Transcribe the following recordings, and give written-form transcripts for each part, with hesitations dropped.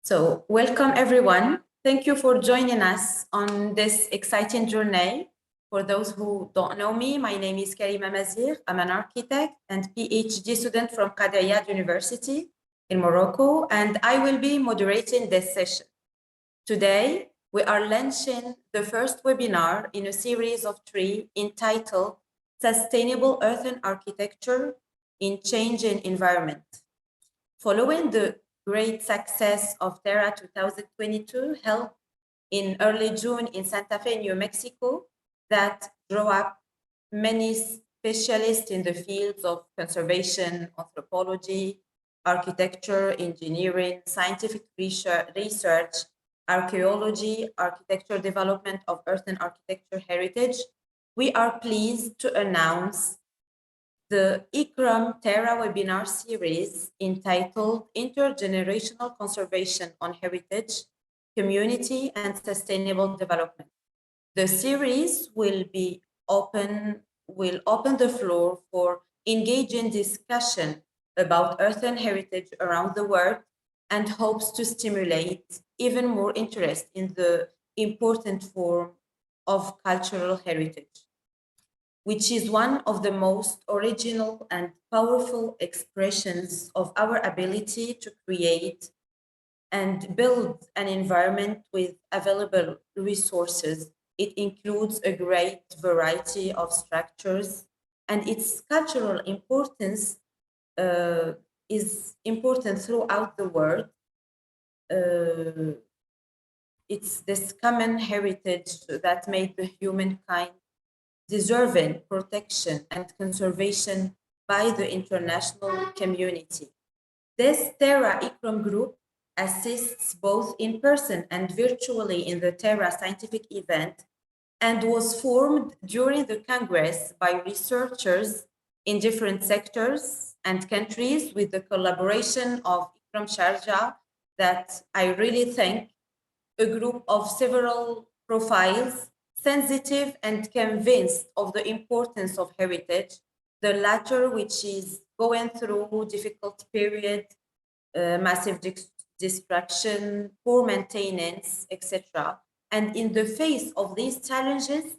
So welcome everyone. Thank you for joining us on this exciting journey. For those who don't know me, my name is Karima Mazir. I'm an architect and PhD student from Qadiyat University in Morocco, and I will be moderating this session. Today, we are launching the first webinar in a series of 3 entitled Sustainable Earthen Architecture in Changing Environment. Following the great success of TERRA 2022 held in early June in Santa Fe, New Mexico, that drew up many specialists in the fields of conservation, anthropology, architecture, engineering, scientific research, archaeology, architecture development of earthen architecture heritage. We are pleased to announce the ICCROM-TERRA webinar series entitled Intergenerational Conservation on Heritage, Community and Sustainable Development. The series will open the floor for engaging discussion about earthen heritage around the world and hopes to stimulate even more interest in the important form of cultural heritage, which is one of the most original and powerful expressions of our ability to create and build an environment with available resources. It includes a great variety of structures, and its cultural importance is important throughout the world. It's this common heritage that made the humankind deserving protection and conservation by the international community. This TERRA ICCROM group assists both in person and virtually in the TERRA scientific event and was formed during the Congress by researchers in different sectors and countries with the collaboration of ICCROM Sharjah, that I really thank, a group of several profiles sensitive and convinced of the importance of heritage, the latter which is going through difficult period, massive destruction, poor maintenance, etc. And in the face of these challenges,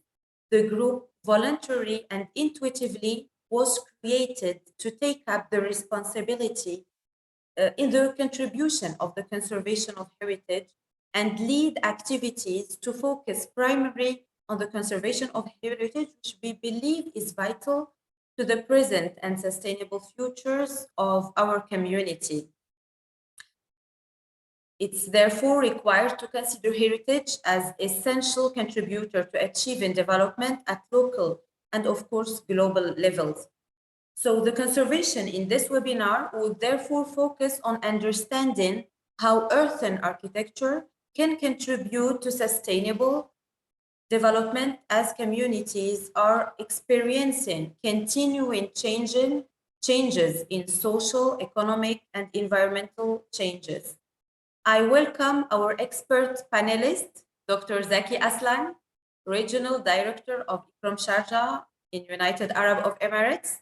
the group voluntarily and intuitively was created to take up the responsibility in the contribution of the conservation of heritage and lead activities to focus primarily on the conservation of heritage, which we believe is vital to the present and sustainable futures of our community. It's therefore required to consider heritage as essential contributor to achieving development at local and, of course, global levels. So the conservation in this webinar would therefore focus on understanding how earthen architecture can contribute to sustainable development as communities are experiencing continuing changes in social, economic, and environmental changes. I welcome our expert panelist, Dr. Zaki Aslan, Regional Director of ICCROM Sharjah in United Arab Emirates,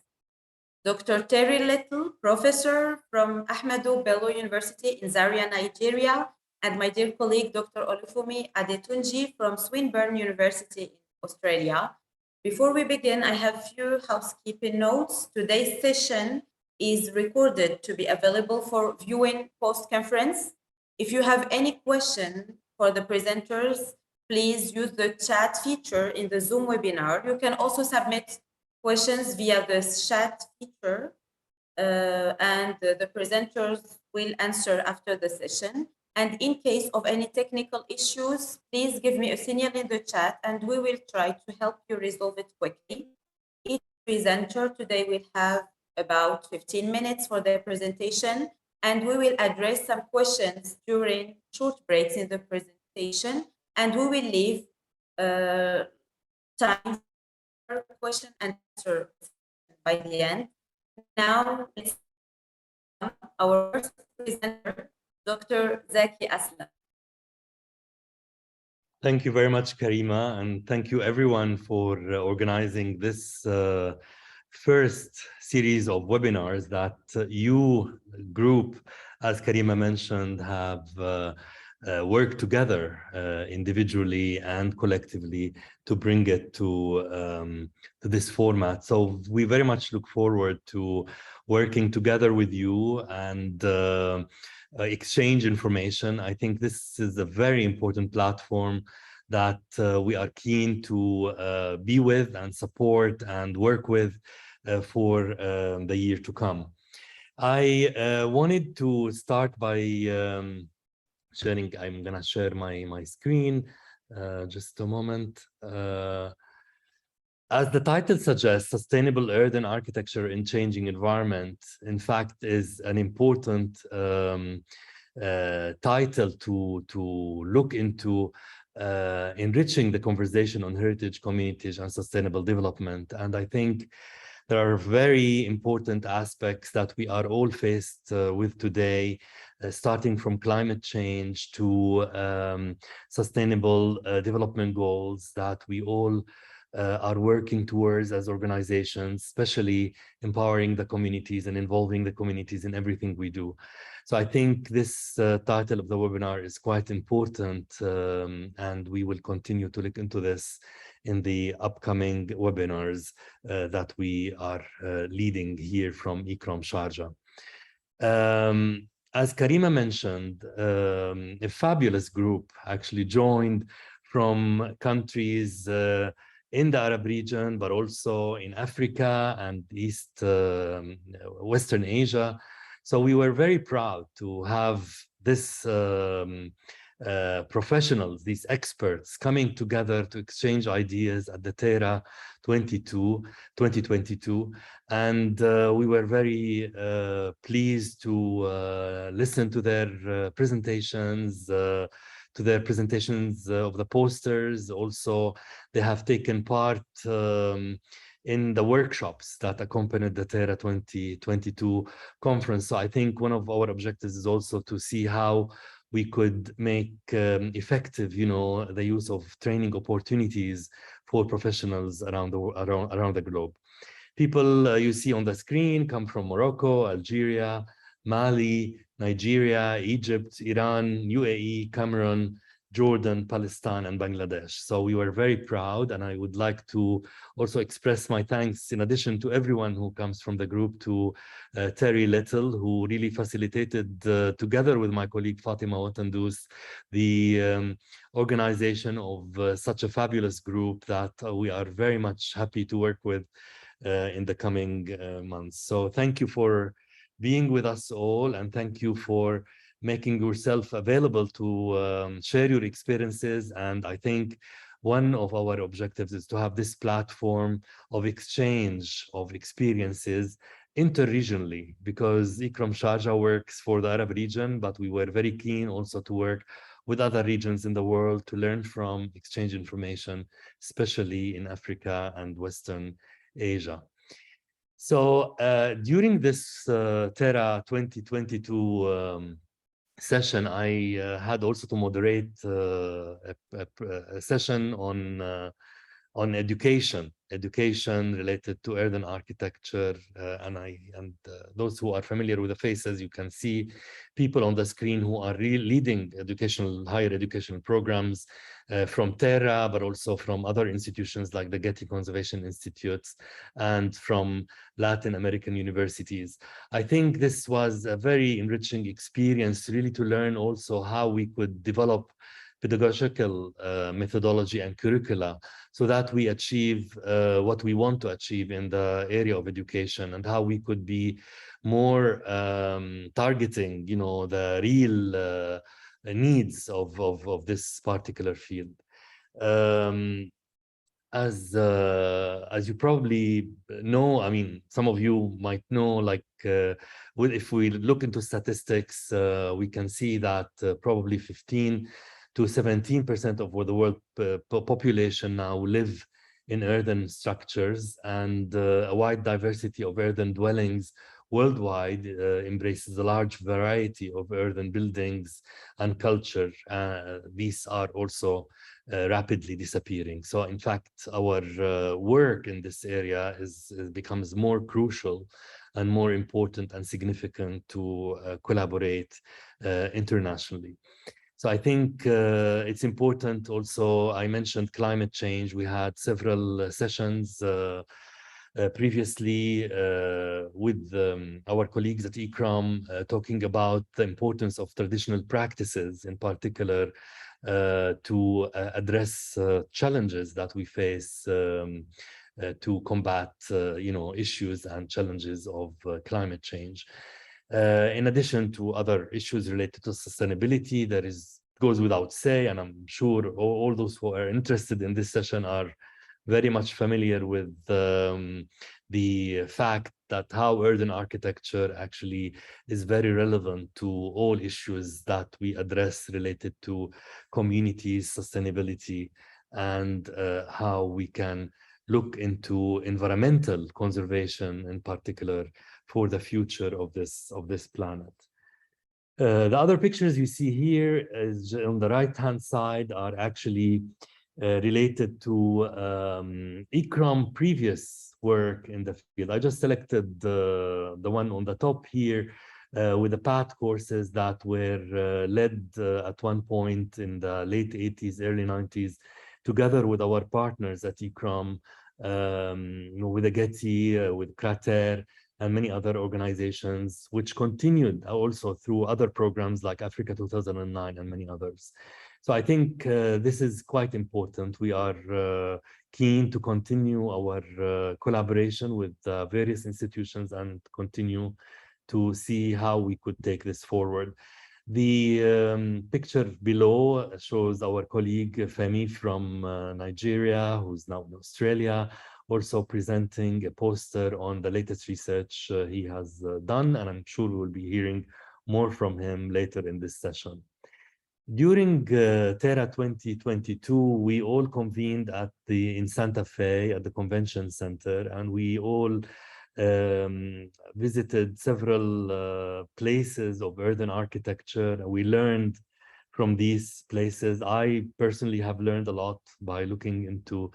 Dr. Terry Little, Professor from Ahmadu Bello University in Zaria, Nigeria, and my dear colleague, Dr. Olufumi Adetunji from Swinburne University in Australia. Before we begin, I have a few housekeeping notes. Today's session is recorded to be available for viewing post-conference. If you have any question for the presenters, please use the chat feature in the Zoom webinar. You can also submit questions via the chat feature, and the presenters will answer after the session. And in case of any technical issues, please give me a signal in the chat and we will try to help you resolve it quickly. Each presenter today will have about 15 minutes for their presentation, and we will address some questions during short breaks in the presentation, and we will leave time for question and answer by the end. Now, let's our first presenter, Dr. Zaki Aslan. Thank you very much, Karima, and thank you everyone for organizing this first series of webinars that you group, as Karima mentioned, have worked together individually and collectively to bring it to this format. So we very much look forward to working together with you and exchange information. I think this is a very important platform that we are keen to be with and support and work with for the year to come. I wanted to start by sharing. I'm gonna share my screen. Just a moment. As the title suggests, Sustainable Earthen Architecture in Changing Environment, in fact, is an important title to look into enriching the conversation on heritage, communities, and sustainable development. And I think there are very important aspects that we are all faced with today, starting from climate change to sustainable development goals that we all are working towards as organizations, especially empowering the communities and involving the communities in everything we do. So I think this title of the webinar is quite important, and we will continue to look into this in the upcoming webinars that we are leading here from ICCROM Sharjah. As Karima mentioned, a fabulous group actually joined from countries in the Arab region, but also in Africa and Western Asia. So we were very proud to have this professionals, these experts coming together to exchange ideas at the TERRA 2022. And we were very pleased to listen to their presentations, of the posters. Also, they have taken part in the workshops that accompanied the TERRA 2022 conference. So I think one of our objectives is also to see how we could make effective, the use of training opportunities for professionals around the globe. People you see on the screen come from Morocco, Algeria, Mali, Nigeria, Egypt, Iran, UAE, Cameroon, Jordan, Palestine, and Bangladesh. So we were very proud, and I would like to also express my thanks, in addition to everyone who comes from the group, to Terry Little, who really facilitated, together with my colleague Fatima Watandous, the organization of such a fabulous group that we are very much happy to work with in the coming months. So thank you for being with us all, and thank you for making yourself available to share your experiences. And I think one of our objectives is to have this platform of exchange of experiences interregionally, because ICCROM Sharjah works for the Arab region, but we were very keen also to work with other regions in the world to learn from, exchange information, especially in Africa and Western Asia. So during this TERRA 2022 session, I had also to moderate a session on education related to earthen architecture, and those who are familiar with the faces, you can see people on the screen who are leading higher educational programs from TERRA, but also from other institutions like the Getty Conservation Institutes and from Latin American universities. I think this was a very enriching experience, really, to learn also how we could develop pedagogical methodology and curricula so that we achieve what we want to achieve in the area of education, and how we could be more targeting, the real needs of this particular field. As you probably know, I mean, some of you might know, like if we look into statistics, we can see that probably 15 to 17% of the world population now live in earthen structures, and a wide diversity of earthen dwellings worldwide embraces a large variety of earthen buildings and culture. These are also rapidly disappearing. So in fact, our work in this area becomes more crucial and more important and significant to collaborate internationally. So I think it's important also, I mentioned climate change. We had several sessions previously with our colleagues at ICCROM talking about the importance of traditional practices, in particular to address challenges that we face to combat issues and challenges of climate change. In addition to other issues related to sustainability, goes without say, and I'm sure all those who are interested in this session are very much familiar with the fact that how earthen architecture actually is very relevant to all issues that we address related to communities, sustainability, and how we can look into environmental conservation in particular for the future of this planet. The other pictures you see here is on the right-hand side are actually related to ICCROM previous work in the field. I just selected the one on the top here with the PAT courses that were led at one point in the late 80s, early 90s, together with our partners at ICCROM, with the Getty, with Crater, and many other organizations, which continued also through other programs like Africa 2009 and many others. So I think this is quite important. We are keen to continue our collaboration with various institutions and continue to see how we could take this forward. The picture below shows our colleague Femi from Nigeria, who's now in Australia, also presenting a poster on the latest research he has done, and I'm sure we'll be hearing more from him later in this session. During TERRA 2022, we all convened in Santa Fe at the Convention Center, and we all visited several places of earthen architecture. We learned from these places. I personally have learned a lot by looking into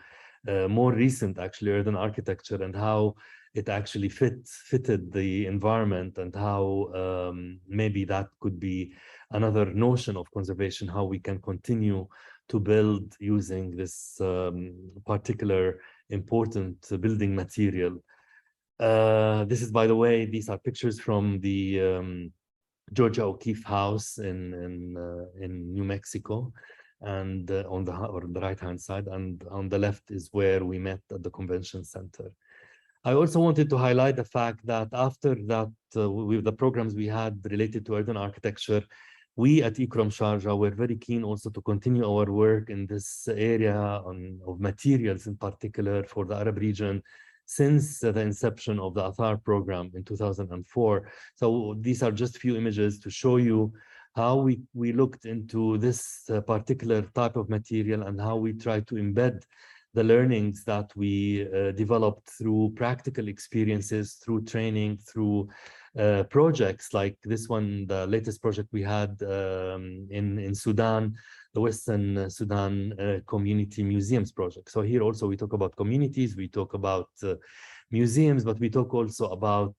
more recent actually earthen architecture and how it actually fitted the environment, and how maybe that could be another notion of conservation, how we can continue to build using this particular important building material. This is, by the way, these are pictures from the Georgia O'Keeffe House in New Mexico, and on the right-hand side, and on the left is where we met at the Convention Center. I also wanted to highlight the fact that after that, with the programs we had related to earthen architecture, we at ICCROM Sharjah were very keen also to continue our work in this area of materials, in particular for the Arab region, since the inception of the Athar program in 2004. So these are just few images to show you how we looked into this particular type of material and how we try to embed the learnings that we developed through practical experiences, through training, through projects like this one, the latest project we had in Sudan, the Western Sudan Community Museums Project. So here also we talk about communities, we talk about museums, but we talk also about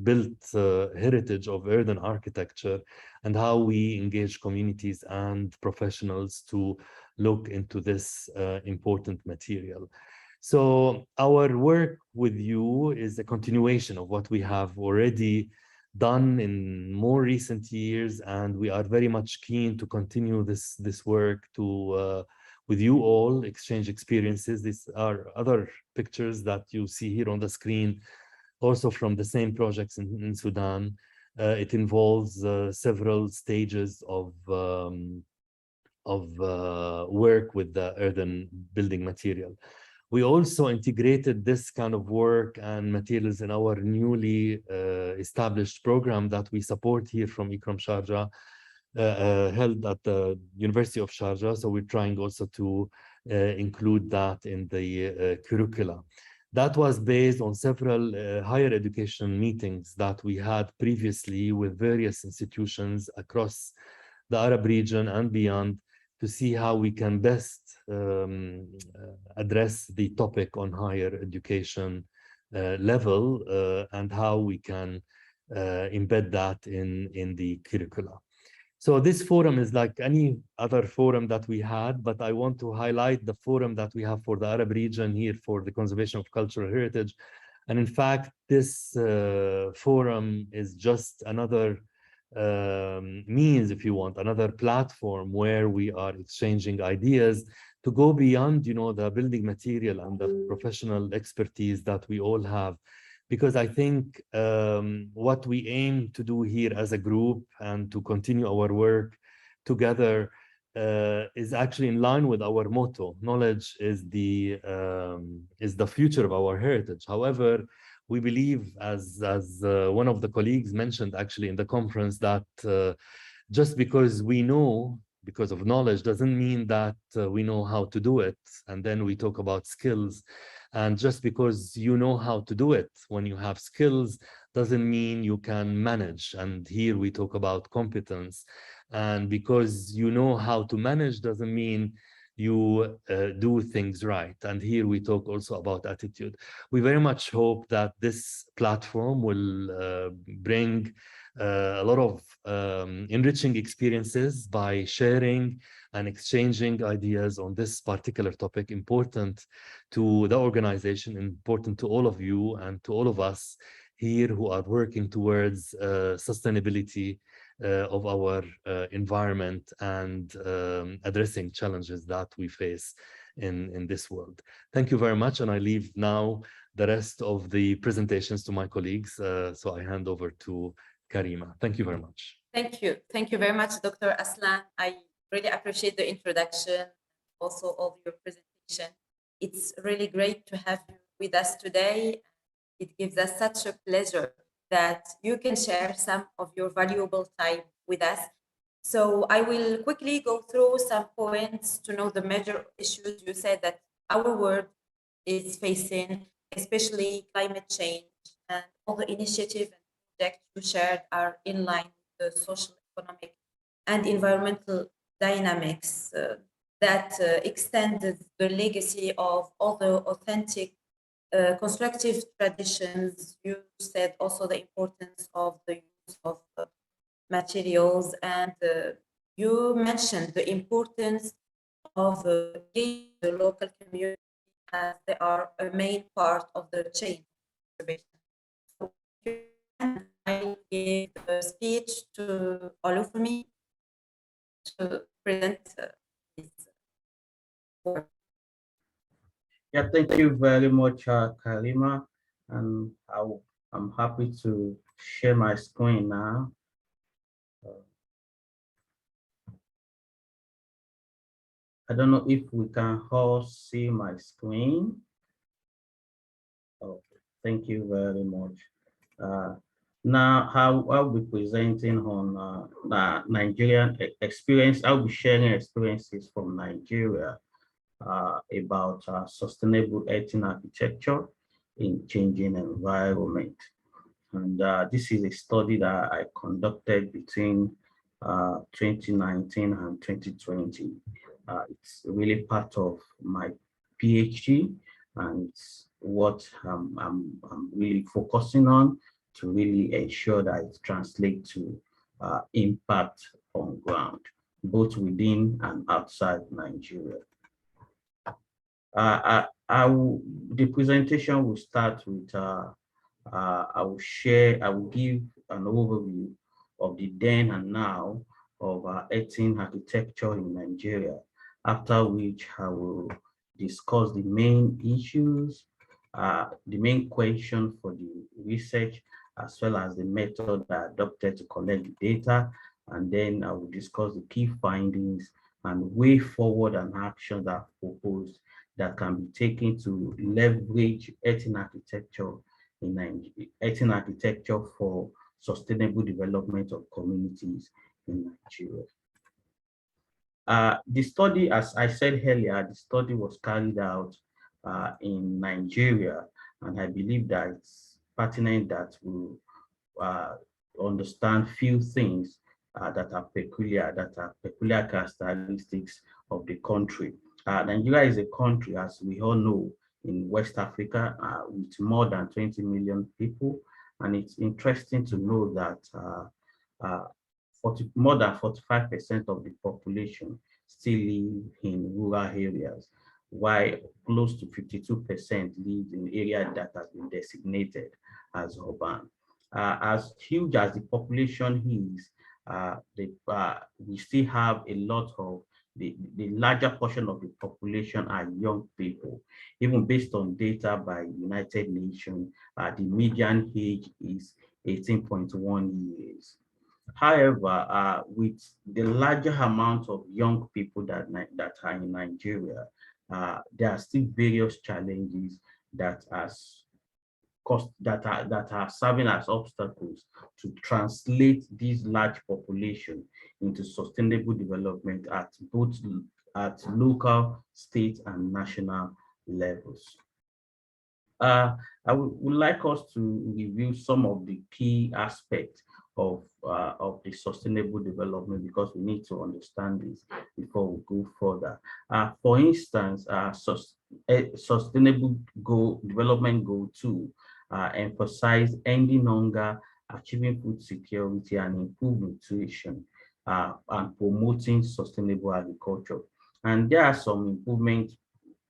built heritage of earthen architecture and how we engage communities and professionals to look into this important material. So our work with you is a continuation of what we have already done in more recent years, and we are very much keen to continue this work to with you all, exchange experiences. These are other pictures that you see here on the screen, also from the same projects in Sudan. It involves several stages of work with the earthen building material. We also integrated this kind of work and materials in our newly established program that we support here from ICCROM Sharjah, held at the University of Sharjah. So we're trying also to include that in the curricula. That was based on several higher education meetings that we had previously with various institutions across the Arab region and beyond to see how we can best address the topic on higher education level and how we can embed that in the curricula. So this forum is like any other forum that we had, but I want to highlight the forum that we have for the Arab region here for the conservation of cultural heritage. And in fact, this forum is just another means, if you want, another platform where we are exchanging ideas to go beyond, you know, the building material and the professional expertise that we all have. Because I think what we aim to do here as a group and to continue our work together is actually in line with our motto. Knowledge is the future of our heritage. However, we believe, as one of the colleagues mentioned actually in the conference, that just because we know because of knowledge doesn't mean that we know how to do it. And then we talk about skills. And just because you know how to do it when you have skills doesn't mean you can manage. And here we talk about competence. And because you know how to manage doesn't mean you do things right. And here we talk also about attitude. We very much hope that this platform will bring a lot of enriching experiences by sharing and exchanging ideas on this particular topic, important to the organization, important to all of you and to all of us here who are working towards sustainability of our environment and addressing challenges that we face in this world. Thank you very much. And I leave now the rest of the presentations to my colleagues. So I hand over to Karima. Thank you very much. Thank you. Thank you very much, Dr. Aslan. I really appreciate the introduction, also all your presentation. It's really great to have you with us today. It gives us such a pleasure that you can share some of your valuable time with us. So I will quickly go through some points to know the major issues you said that our world is facing, especially climate change, and all the initiatives and projects you shared are in line with the social, economic, and environmental dynamics that extend the legacy of all the authentic constructive traditions. You said also the importance of the use of materials, and you mentioned the importance of the local community as they are a main part of the chain. So I give the speech to Olufemi to present his work. Yeah, thank you very much, Karima, and I'm happy to share my screen now. I don't know if we can all see my screen. Okay, thank you very much. Now, I'll be presenting on Nigerian experience. I'll be sharing experiences from Nigeria about sustainable earthen architecture in changing environment. And this is a study that I conducted between 2019 and 2020. It's really part of my PhD, and it's what I'm really focusing on to really ensure that it translates to impact on ground, both within and outside Nigeria. The presentation will start with, I will give an overview of the then and now of earthen architecture in Nigeria, after which I will discuss the main issues, the main question for the research, as well as the method I adopted to collect the data, and then I will discuss the key findings and way forward and actions that are proposed that can be taken to leverage earthen architecture in Nigeria, earthen architecture for sustainable development of communities in Nigeria. The study, as I said earlier, the study was carried out in Nigeria, And I believe that it's pertinent that we understand few things that are peculiar characteristics of the country. Nigeria is a country, as we all know, in West Africa with more than 20 million people. And it's interesting to know that more than 45% of the population still live in rural areas, while close to 52% live in areas that has been designated as urban. As huge as the population is, we still have a lot of the larger portion of the population are young people. Even based on data by United Nations, the median age is 18.1 years. However, with the larger amount of young people that are in Nigeria, there are still various challenges that are serving as obstacles to translate this large population into sustainable development at both local, state, and national levels. I would like us to review some of the key aspects of the sustainable development, because we need to understand this before we go further. For instance, sustainable development goal 2 emphasize ending hunger, achieving food security, and improve nutrition, and promoting sustainable agriculture. And there are some improvements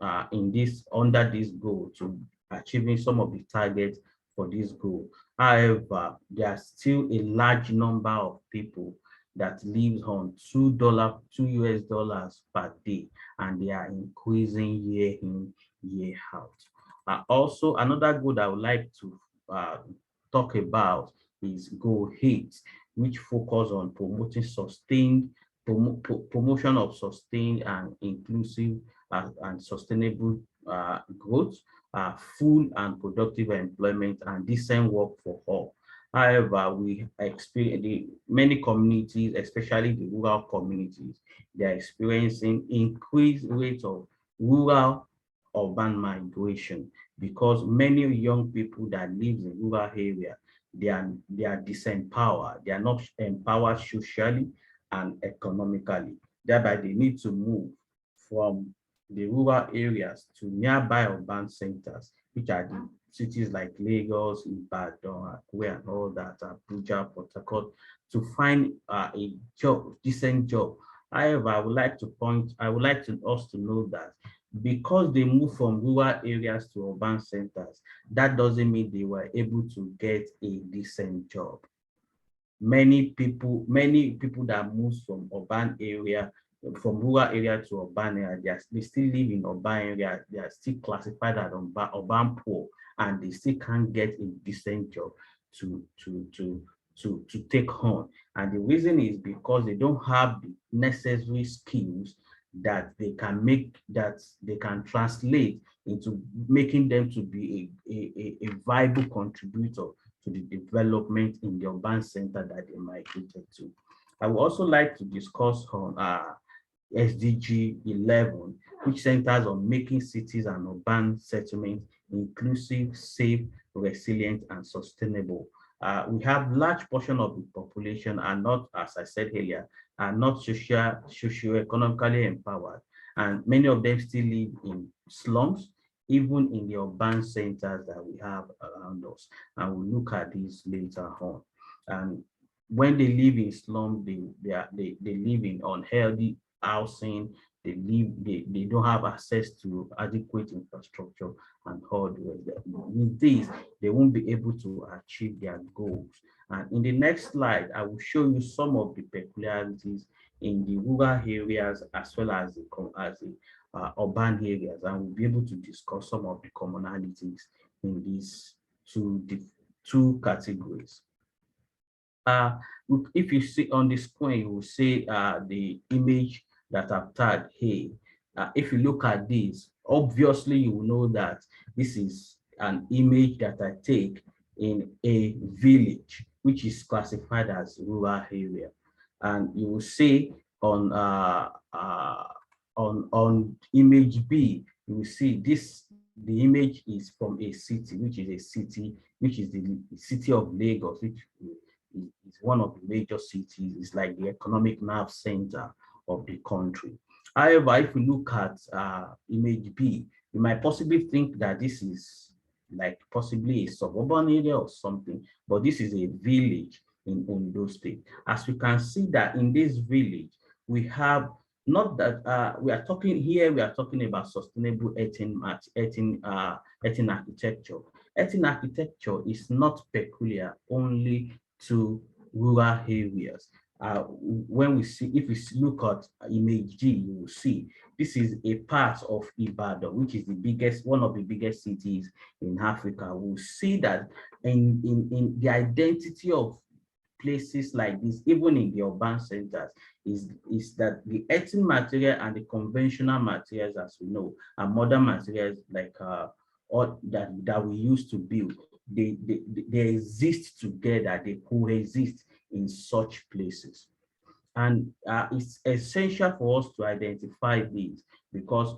under this goal to achieving some of the targets for this goal. However, there are still a large number of people that live on $2 US per day, and they are increasing year in, year out. Also, another goal that I would like to talk about is goal 8, which focus on promoting promotion of sustained and inclusive and sustainable growth, full and productive employment, and decent work for all. However, we experience many communities, especially the rural communities, they are experiencing increased rates of rural urban migration, because many young people that live in rural area, they are disempowered. They are not empowered socially and economically. Thereby, they need to move from the rural areas to nearby urban centers, which are the cities like Lagos, Ibadan, Akure, and all that, Abuja, Port Harcourt, to find a decent job. However, I would like us to know that because they move from rural areas to urban centers, that doesn't mean they were able to get a decent job. Many people that move from urban area, from rural area to urban area, they still live in urban area, they are still classified as urban poor, and they still can't get a decent job to take on. And the reason is because they don't have the necessary skills that they can translate into making them to be a viable contributor to the development in the urban center that they migrated to. I would also like to discuss on SDG 11, which centers on making cities and urban settlements inclusive, safe, resilient, and sustainable. We have large portion of the population are not, as I said earlier, are not socio-economically empowered, and many of them still live in slums, even in the urban centers that we have around us. And we'll look at this later on. And when they live in slums, they live in unhealthy housing, they don't have access to adequate infrastructure and all the rest. With this, they won't be able to achieve their goals. And in the next slide, I will show you some of the peculiarities in the rural areas as well as the urban areas, and we'll be able to discuss some of the commonalities in these two categories. If you see on the screen, you will see the image that I've tagged here. If you look at this, obviously you will know that this is an image that I take in a village, which is classified as rural area. And you will see on image B, you will see this the image is from a city, which is the city of Lagos, which is one of the major cities. It's like the economic nerve center of the country. However, if we look at image B, you might possibly think that this is like possibly a suburban area or something, but this is a village in Ondo State. As we can see that in this village, we have not that we are talking about sustainable earthen architecture. Earthen architecture is not peculiar only to rural areas. If we look at image G, you will see this is a part of Ibadan, which is one of the biggest cities in Africa. We'll see that in the identity of places like this, even in the urban centers, is that the earthen material and the conventional materials, as we know, and modern materials like or that we use to build, they exist together, they coexist in such places. And it's essential for us to identify these because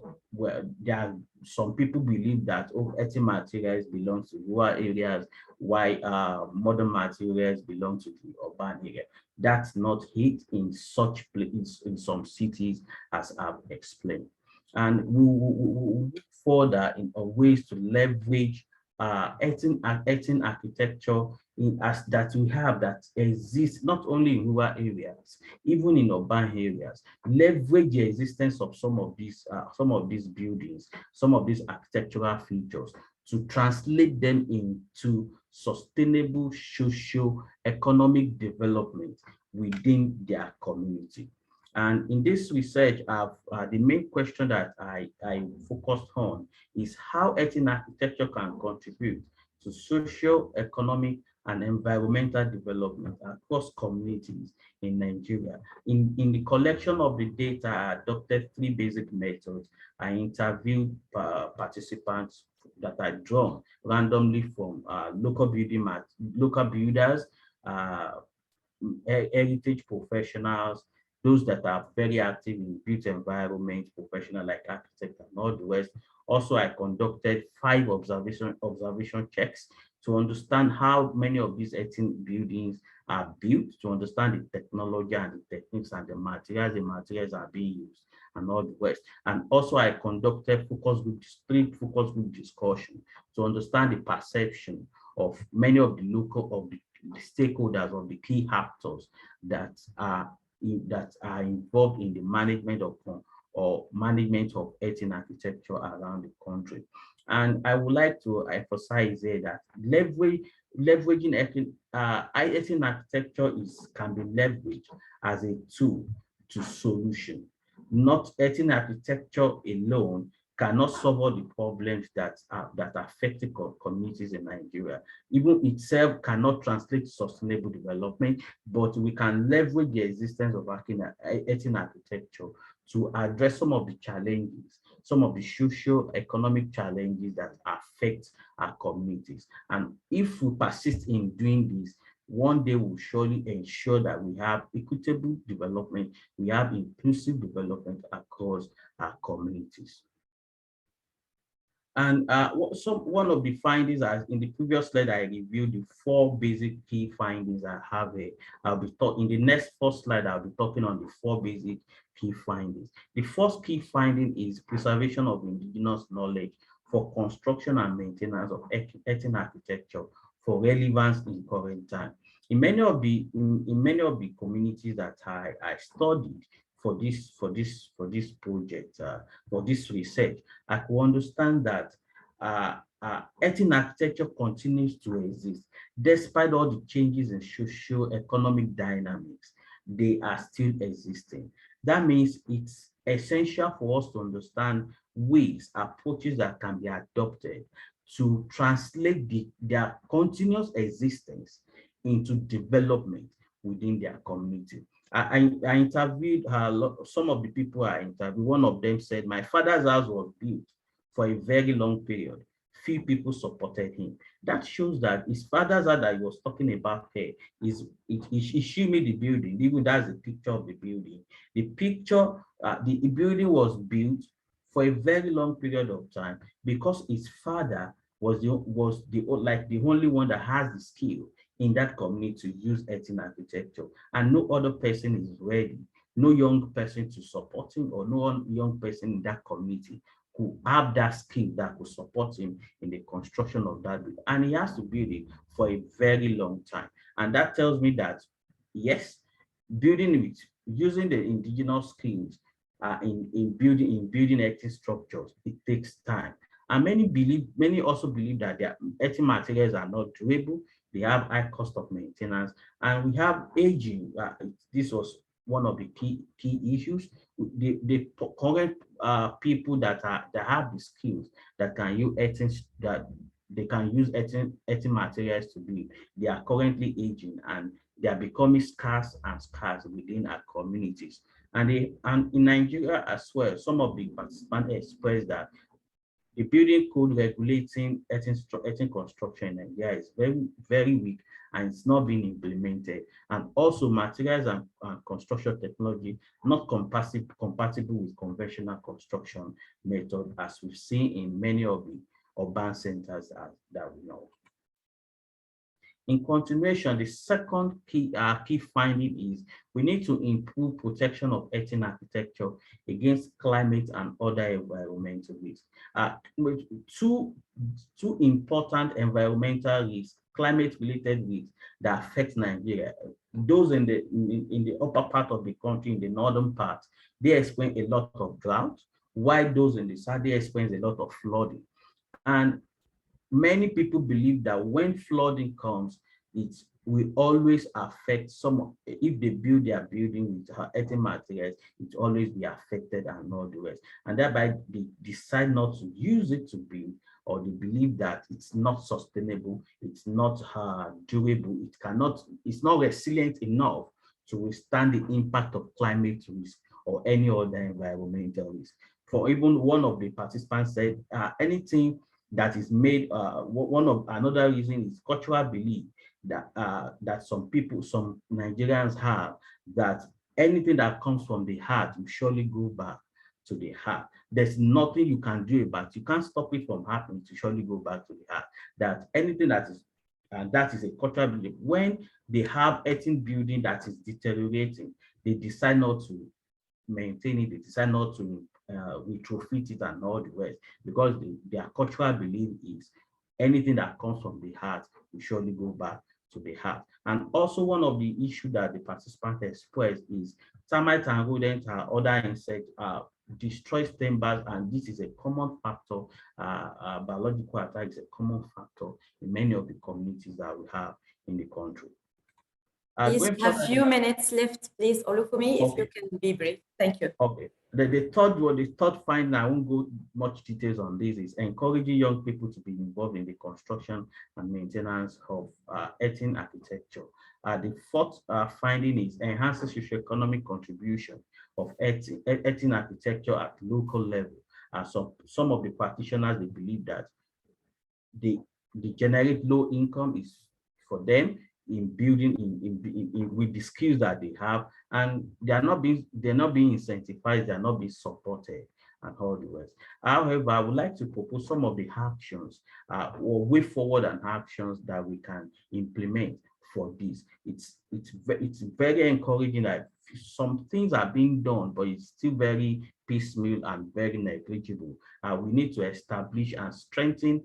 there are some people believe that earthen materials belong to rural areas, while modern materials belong to the urban area. That's not it in such places, in some cities, as I've explained. And we will look further in ways to leverage earthen architecture that we have that exists not only in rural areas, even in urban areas. Leverage the existence of some of these buildings, some of these architectural features, to translate them into sustainable socio-economic development within their community. And in this research, the main question that I focused on is how earthen architecture can contribute to social, economic, and environmental development across communities in Nigeria. In the collection of the data, I adopted 3 basic methods. I interviewed participants that are drawn randomly from local builders, heritage professionals, those that are very active in built environment, professional like architects and all the rest. Also, I conducted 5 observation checks to understand how many of these earthen buildings are built, to understand the technology and the techniques and the materials are being used and all the rest. And also I conducted 3 focus group discussion to understand the perception of many of the stakeholders, of the key actors that are involved in the management of earthen architecture around the country. And I would like to emphasize here that leveraging earthen architecture can be leveraged as a tool to solution. Not earthen architecture alone cannot solve all the problems that affect the communities in Nigeria. Even itself cannot translate to sustainable development, but we can leverage the existence of earthen architecture to address some of the challenges, some of the socio-economic challenges that affect our communities. And if we persist in doing this, one day we'll surely ensure that we have equitable development, we have inclusive development across our communities. And one of the findings, as in the previous slide, I reviewed the 4 basic key findings I have here. In the next 4 slide, I'll be talking on the 4 basic key findings. The first key finding is preservation of indigenous knowledge for construction and maintenance of earthen architecture for relevance in current time. In many of the communities that I studied for this project, for this research, I could understand that earthen architecture continues to exist despite all the changes in socio-economic dynamics. They are still existing. That means it's essential for us to understand approaches that can be adopted to translate their continuous existence into development within their community. I interviewed some of the people I interviewed. One of them said, my father's house was built for a very long period. Few people supported him. That shows that his father's house that he was talking about here he showed me the building. Even that's the picture of the building. The building was built for a very long period of time because his father was the only one that has the skill in that community to use earthen architecture, and no other person is ready, no young person to support him, or no young person in that community who have that skill that could support him in the construction of that building. And he has to build it for a very long time. And that tells me that, yes, building with using the indigenous skills in building earthen structures, it takes time. And many also believe that their earthen materials are not durable. They have high cost of maintenance, and we have aging. This was one of the key issues. The current people that have the skills that can use earthen materials to build, they are currently aging, and they are becoming scarce within our communities. And in Nigeria as well, some of the participants expressed that the building code regulating earthen construction in Nigeria is very, very weak, and it's not being implemented. And also materials and construction technology not compatible with conventional construction method, as we've seen in many of the urban centers that we know. In continuation, the second key finding is we need to improve protection of earthen architecture against climate and other environmental risks. Two important environmental risks, climate-related risks that affect Nigeria. Those in the upper part of the country, in the northern part, they experience a lot of drought, while those in the south, they experience a lot of flooding. And many people believe that when flooding comes, it will always affect if they build their building with earthen materials, it will always be affected and all the rest. And thereby they decide not to use it to build, or they believe that it's not sustainable, it's not durable, it's not resilient enough to withstand the impact of climate risk or any other environmental risk. For even one of the participants said, anything that is made, another reason is cultural belief that some Nigerians have, that anything that comes from the heart will surely go back to the heart. There's nothing you can do about it. You can't stop it from happening, to surely go back to the heart. That anything that is, and that is a cultural belief. When they have earthen building that is deteriorating, they decide not to maintain it, they decide not to retrofit it and all the rest, because their cultural belief is anything that comes from the heart will surely go back to the heart. And also one of the issues that the participants expressed is termites and rodents and other insects destroys timbers, and this is a common factor. Biological attack is a common factor in many of the communities that we have in the country. Please, we have a few minutes left, please, Olufumi, if you can be brief. Thank you. Okay. The third finding, I won't go much details on this, is encouraging young people to be involved in the construction and maintenance of earthen architecture. The fourth finding is enhancing socioeconomic contribution of earthen architecture at local level. Some of the practitioners, they believe that they generate low income is for them in building with the skills that they have, and they're not being incentivized, they're not being supported and all the rest. However, I would like to propose some of the actions or way forward and actions that we can implement for this. It's very encouraging that some things are being done, but it's still very piecemeal and very negligible. We need to establish and strengthen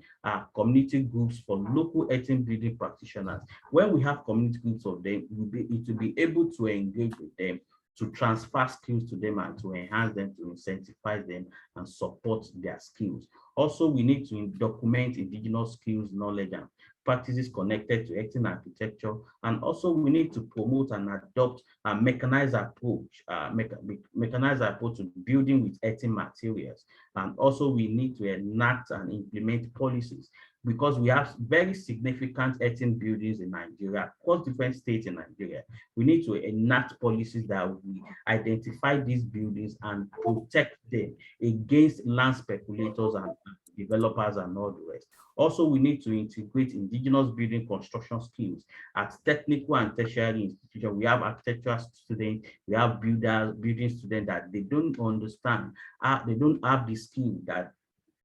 community groups for local earthen building practitioners. When we have community groups of them, it will be able to engage with them, to transfer skills to them, and to enhance them, to incentivize them and support their skills. Also, we need to document indigenous skills, knowledge, and practices connected to earthen architecture. And also we need to promote and adopt a mechanized approach to building with earthen materials. And also we need to enact and implement policies, because we have very significant earthen buildings in Nigeria, across different states in Nigeria. We need to enact policies that will identify these buildings and protect them against land speculators and developers, and all the rest. Also, we need to integrate indigenous building construction skills at technical and tertiary institutions. We have architectural students, we have builders, building students that they don't understand, they don't have the skill that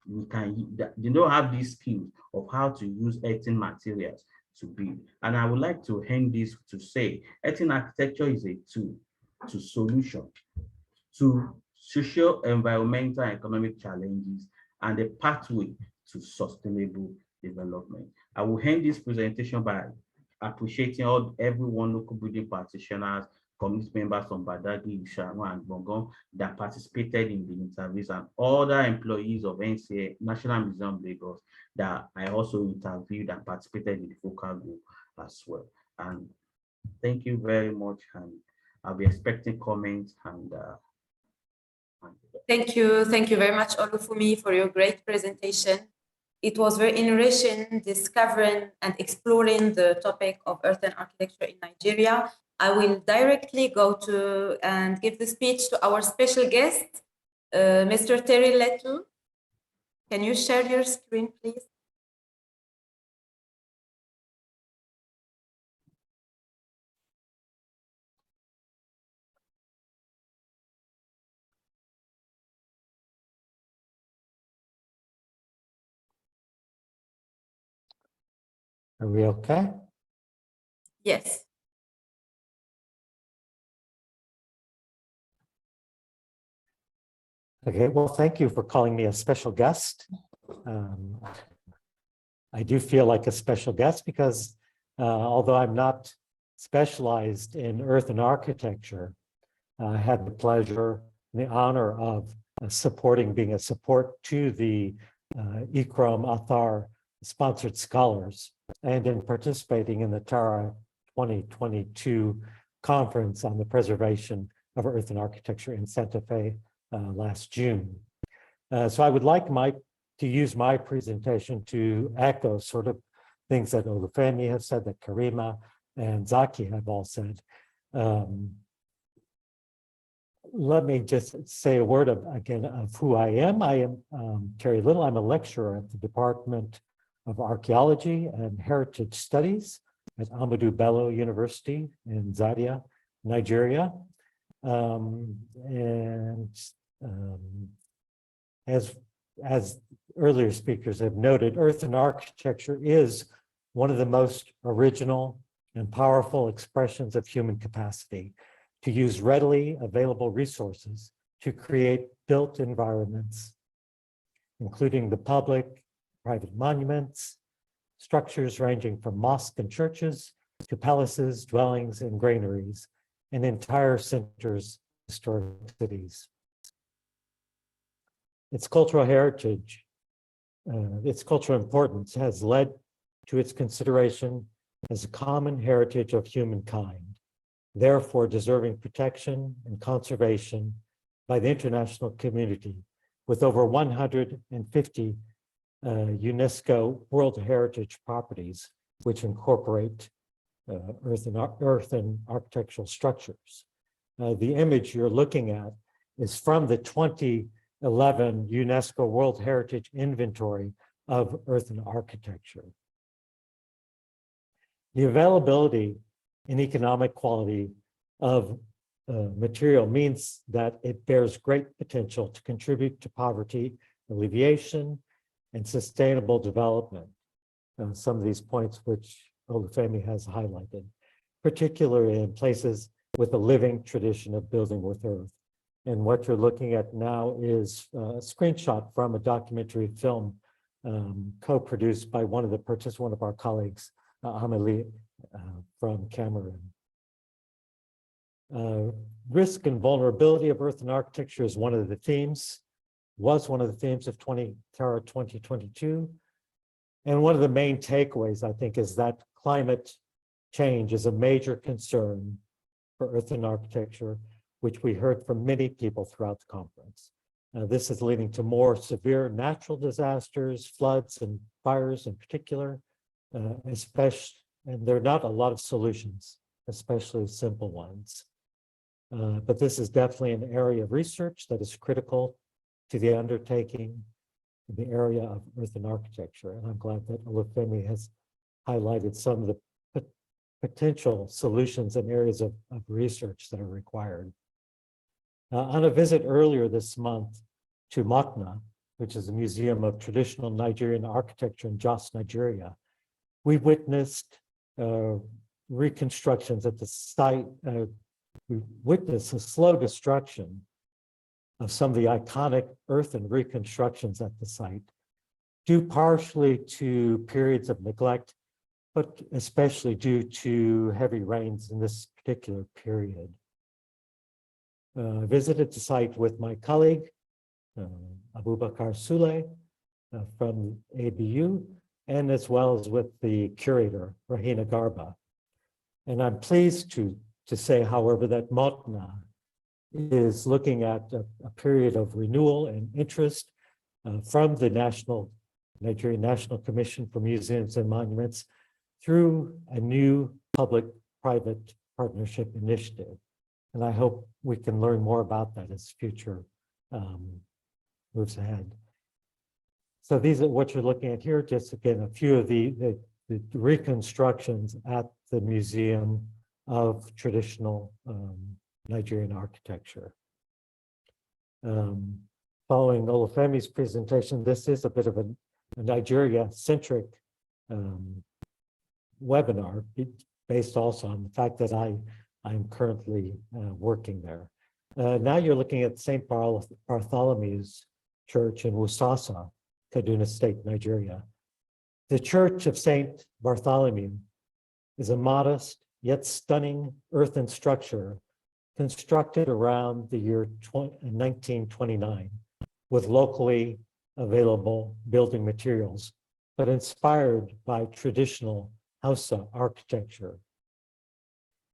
they don't have these skills of how to use earthen materials to build. And I would like to end this to say, earthen architecture is a tool to solution to social, environmental, and economic challenges, and a pathway to sustainable development. I will end this presentation by appreciating everyone, local building practitioners, community members from Badagry, Isharu, and Bongon that participated in the interviews, and other employees of NCA, National Museum Lagos, that I also interviewed and participated in the focal group as well. And thank you very much, and I'll be expecting comments and Thank you very much, Olufumi, for your great presentation. It was very enriching, discovering and exploring the topic of earthen architecture in Nigeria. I will directly go to and give the speech to our special guest, Mr. Terry Letu. Can you share your screen, please? Are we okay? Yes. Okay, well, thank you for calling me a special guest. I do feel like a special guest because although I'm not specialized in earthen architecture, I had the pleasure and the honor of being a support to the ICCROM-TERRA sponsored scholars and in participating in the TERRA 2022 conference on the preservation of earthen architecture in Santa Fe last June. So I would like to use my presentation to echo sort of things that Olufemi has said, that Karima and Zaki have all said. Let me just say a word again of who I am. I am Terry Little. I'm a lecturer at the Department of Archaeology and Heritage Studies at Ahmadu Bello University in Zaria, Nigeria. As earlier speakers have noted, earthen architecture is one of the most original and powerful expressions of human capacity to use readily available resources to create built environments, including the public, private monuments, structures ranging from mosques and churches to palaces, dwellings, and granaries, and entire centers, historic cities. Its cultural heritage, its cultural importance has led to its consideration as a common heritage of humankind, therefore deserving protection and conservation by the international community, with over 150 UNESCO World Heritage properties, which incorporate earthen architectural structures. The image you're looking at is from the 2011 UNESCO World Heritage Inventory of Earthen Architecture. The availability and economic quality of material means that it bears great potential to contribute to poverty alleviation and sustainable development. Some of these points which Olufemi has highlighted, particularly in places with a living tradition of building with earth. And what you're looking at now is a screenshot from a documentary film co-produced by one of our colleagues, Amelie from Cameroon. Risk and vulnerability of earthen architecture is one of the themes, was one of the themes of TERRA 2022. And one of the main takeaways, I think, is that climate change is a major concern for earthen architecture, which we heard from many people throughout the conference. This is leading to more severe natural disasters, floods and fires in particular, and there are not a lot of solutions, especially simple ones. But this is definitely an area of research that is critical to the undertaking. in the area of earthen architecture. And I'm glad that Olufemi has highlighted some of the potential solutions and areas of research that are required. On a visit earlier this month to Mokna, which is a museum of traditional Nigerian architecture in Jos, Nigeria, we witnessed reconstructions at the site. We witnessed a slow destruction of some of the iconic earthen reconstructions at the site, due partially to periods of neglect, but especially due to heavy rains in this particular period. I visited the site with my colleague, Abubakar Sule from ABU, and as well as with the curator, Rahina Garba. And I'm pleased to say, however, that Mokna is looking at a period of renewal and interest from the Nigerian National Commission for Museums and Monuments through a new public-private partnership initiative. And I hope we can learn more about that as future moves ahead. So these are what you're looking at here, just again, a few of the reconstructions at the Museum of Traditional Nigerian Architecture. Following Olufemi's presentation, this is a bit of a Nigeria-centric webinar, based also on the fact that I'm currently working there. Now you're looking at St. Bartholomew's Church in Wusasa, Kaduna State, Nigeria. The Church of St. Bartholomew is a modest yet stunning earthen structure constructed around the year 1929 with locally available building materials, but inspired by traditional Hausa architecture.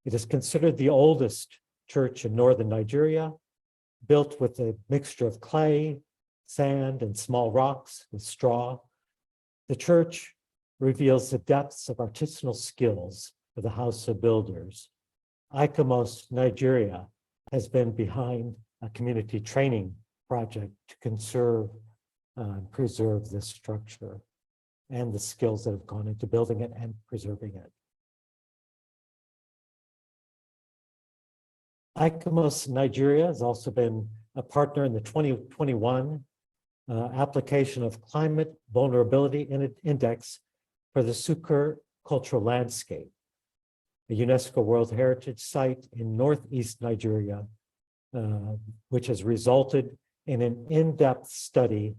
It is considered the oldest church in northern Nigeria, built with a mixture of clay, sand, and small rocks with straw. The church reveals the depths of artisanal skills of the Hausa builders. ICCROM Nigeria has been behind a community training project to conserve and preserve this structure and the skills that have gone into building it and preserving it. ICCROM Nigeria has also been a partner in the 2021 application of Climate Vulnerability Index for the Sukur Cultural Landscape, a UNESCO World Heritage Site in Northeast Nigeria, which has resulted in an in-depth study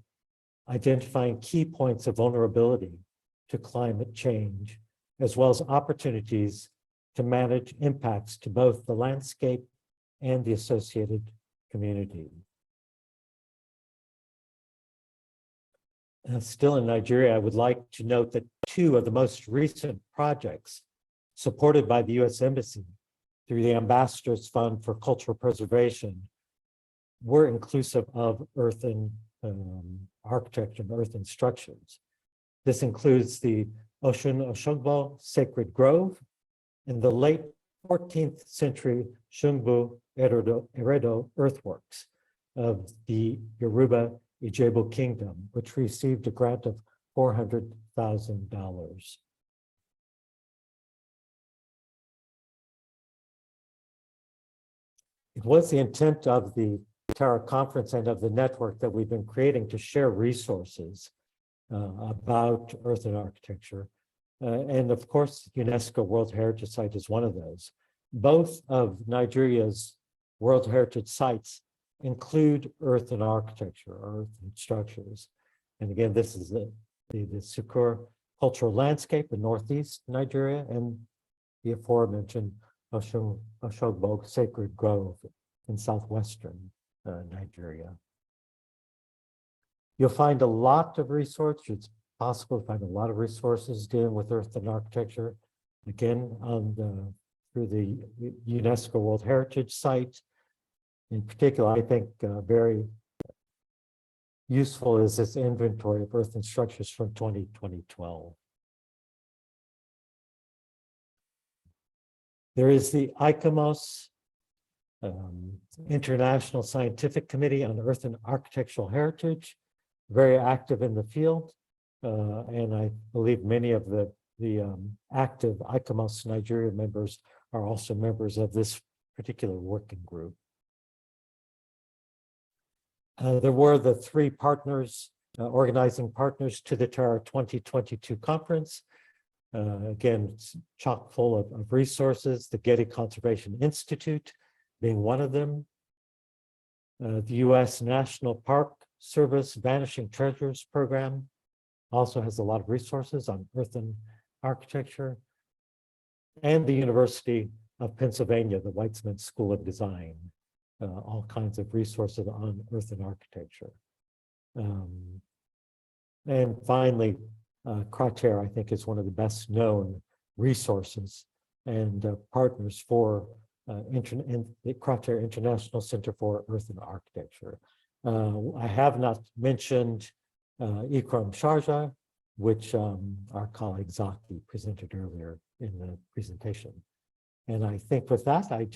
identifying key points of vulnerability to climate change, as well as opportunities to manage impacts to both the landscape and the associated community. Still in Nigeria, I would like to note that two of the most recent projects supported by the U.S. Embassy through the Ambassador's Fund for Cultural Preservation were inclusive of earthen architecture and earthen structures. This includes the Osun Oshogbo Sacred Grove and the late 14th century Shungbu Eredo earthworks of the Yoruba Ijebu Kingdom, which received a grant of $400,000. It was the intent of the TERRA conference and of the network that we've been creating to share resources about earthen architecture. And of course, UNESCO World Heritage Site is one of those. Both of Nigeria's World Heritage Sites include earthen architecture, earthen structures. And again, this is the Sukur Cultural Landscape in Northeast Nigeria and the aforementioned Oshogbo Sacred Grove in Southwestern Nigeria. You'll find a lot of resources. It's possible to find a lot of resources dealing with earthen architecture. Again, through the UNESCO World Heritage Site. In particular, I think very useful is this inventory of earthen structures from 2012. There is the ICCROM International Scientific Committee on Earthen Architectural Heritage. very active in the field, and I believe many of the active ICCROM Nigeria members are also members of this particular working group. There were the three partners, organizing partners to the TERRA 2022 conference. Again, it's chock full of resources, the Getty Conservation Institute being one of them. The U.S. National Park Service Vanishing Treasures Program also has a lot of resources on earthen architecture. And the University of Pennsylvania, the Weitzman School of Design, all kinds of resources on earthen architecture. And finally, ICCROM-TERRA, I think, is one of the best known resources and partners for in the ICCROM-TERRA International Center for Earthen Architecture. I have not mentioned ICCROM-Sharjah, which our colleague Zaki presented earlier in the presentation. And I think with that, I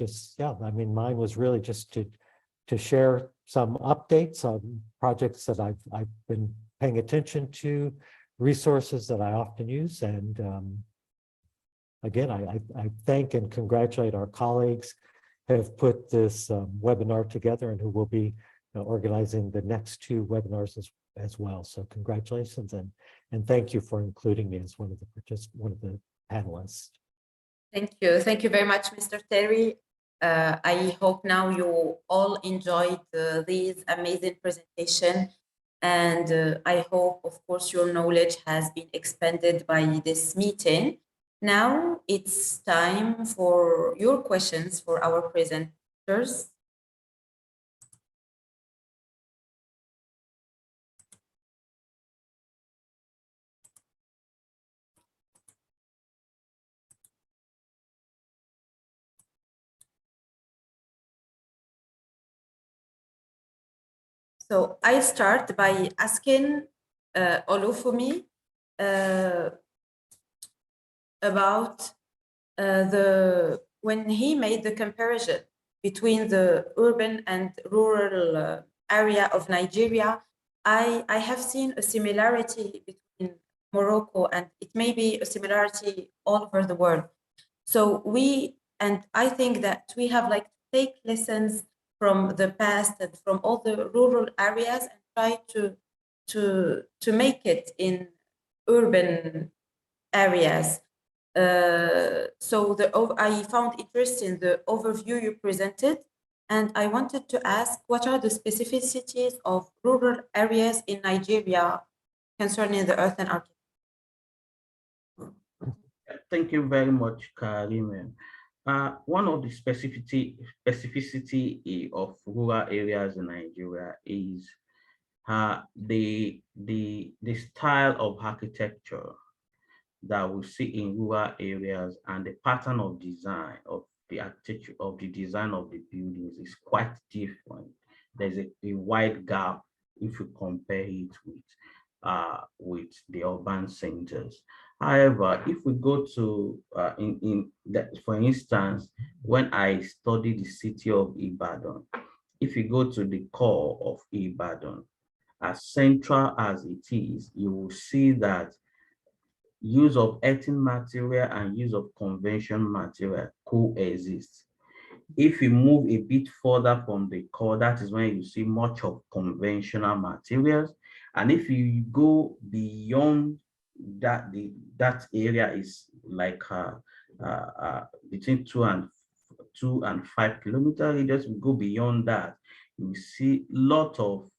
mean, mine was really just to share some updates on projects that I've been paying attention to, resources that I often use. And again, I thank and congratulate our colleagues who have put this webinar together and who will be organizing the next two webinars as well. So congratulations and thank you for including me as one of the panelists. Thank you. Thank you very much, Mr. Terry. I hope now you all enjoyed these amazing presentation. And I hope, of course, your knowledge has been expanded by this meeting. Now it's time for your questions for our presenters. So I start by asking Olufumi about when he made the comparison between the urban and rural area of Nigeria. I have seen a similarity between Morocco, and it may be a similarity all over the world. So I think that we have like take lessons from the past and from all the rural areas and try to make it in urban areas. So I found interesting the overview you presented, and I wanted to ask, what are the specificities of rural areas in Nigeria concerning the earthen architecture? Thank you very much, Karim. One of the specificity of rural areas in Nigeria is the style of architecture that we see in rural areas, and the pattern of design of the architecture of the design of the buildings is quite different. There's a wide gap if you compare it with the urban centers. However, if we go to, for instance, when I studied the city of Ibadan, if you go to the core of Ibadan, as central as it is, you will see that use of earthen material and use of conventional material coexist. If you move a bit further from the core, that is when you see much of conventional materials. And if you go beyond that, that area is like between 2 and 5 kilometer radius. We go beyond that, you see a lot of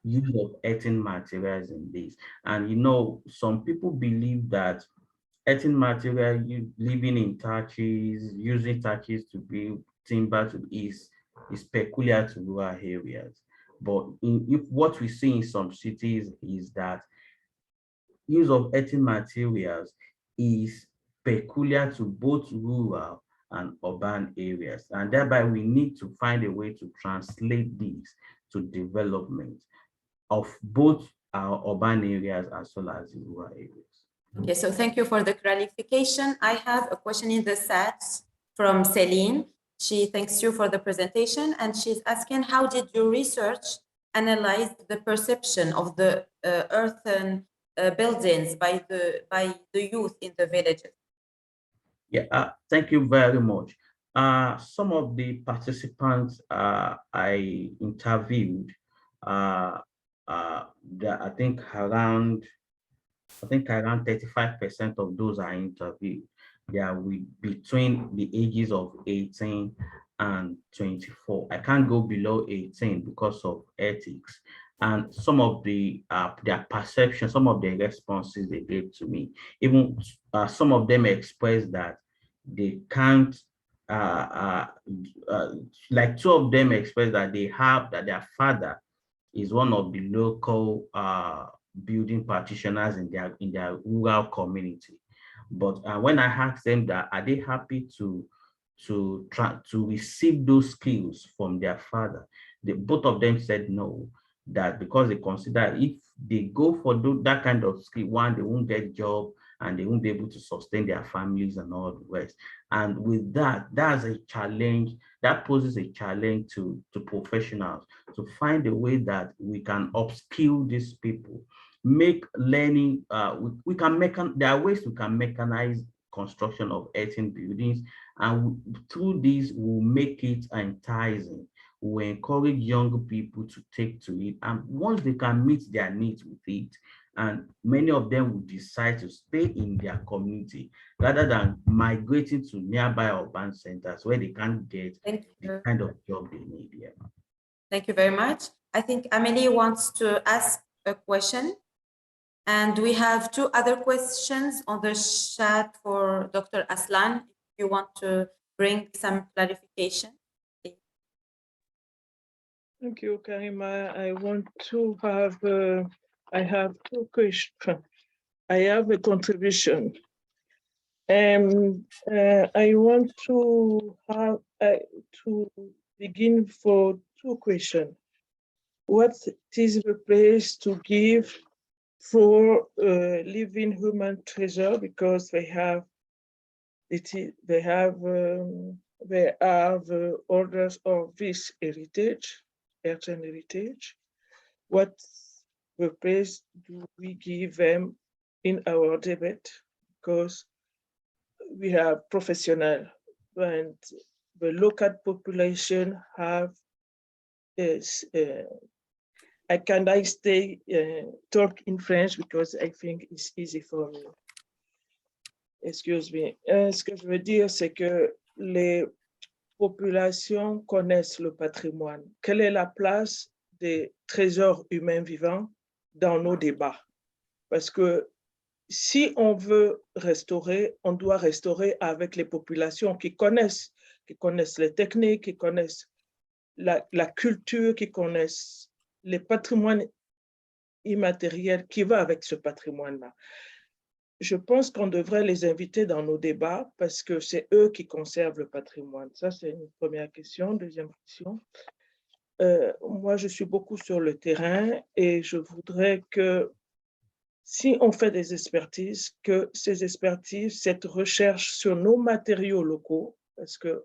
use of earthen materials in this. And you know, some people believe that earthen material, living in thatches, using thatches to build timber is peculiar to rural areas. But if what we see in some cities is that use of earthen materials is peculiar to both rural and urban areas, and thereby we need to find a way to translate this to development of both our urban areas as well as the rural areas. Okay, so thank you for the clarification. I have a question in the chat from Celine. She thanks you for the presentation, and she's asking, how did you research analyzed the perception of the earthen buildings by the youth in the villages? Yeah, thank you very much. Some of the participants I interviewed, I think around 35% of those I interviewed, they are between the ages of 18 and 24. I can't go below 18 because of ethics. And some of their perception, some of the responses they gave to me, even some of them expressed that they can't, like two of them expressed that that their father is one of the local building practitioners in their rural community. But when I asked them that, are they happy to receive those skills from their father, both of them said no, that because they consider if they go for that kind of skill, one, they won't get job and they won't be able to sustain their families and all the rest. And with that, that's a challenge, that poses a challenge to professionals to find a way that we can upskill these people, make learning, there are ways we can mechanize construction of earthen buildings, and through these we'll make it enticing. We encourage younger people to take to it, and once they can meet their needs with it, and many of them will decide to stay in their community rather than migrating to nearby urban centers where they can't get the kind of job they need. Yeah. Thank you very much. I think Amelie wants to ask a question, and we have two other questions on the chat for Dr. Aslan. If you want to bring some clarification. Thank you, Karima. I want to have, I have two questions. I have a contribution. I want to have to begin for two questions. What is the place to give for living human treasure, because they are the orders of this heritage, Earthen heritage. What the place do we give them in our debate? Because we have professional and the local population have can I stay talk in French because I think it's easy for me. Excuse me. Ce que je veux dire, c'est que les populations connaissent le patrimoine. Quelle est la place des trésors humains vivants dans nos débats? Parce que si on veut restaurer, on doit restaurer avec les populations qui connaissent les techniques, qui connaissent la culture, qui connaissent les patrimoines immatériels qui va avec ce patrimoine-là. Je pense qu'on devrait les inviter dans nos débats parce que c'est eux qui conservent le patrimoine. Ça, c'est une première question. Deuxième question. Moi, je suis beaucoup sur le terrain et je voudrais que si on fait des expertises, que ces expertises, cette recherche sur nos matériaux locaux, parce que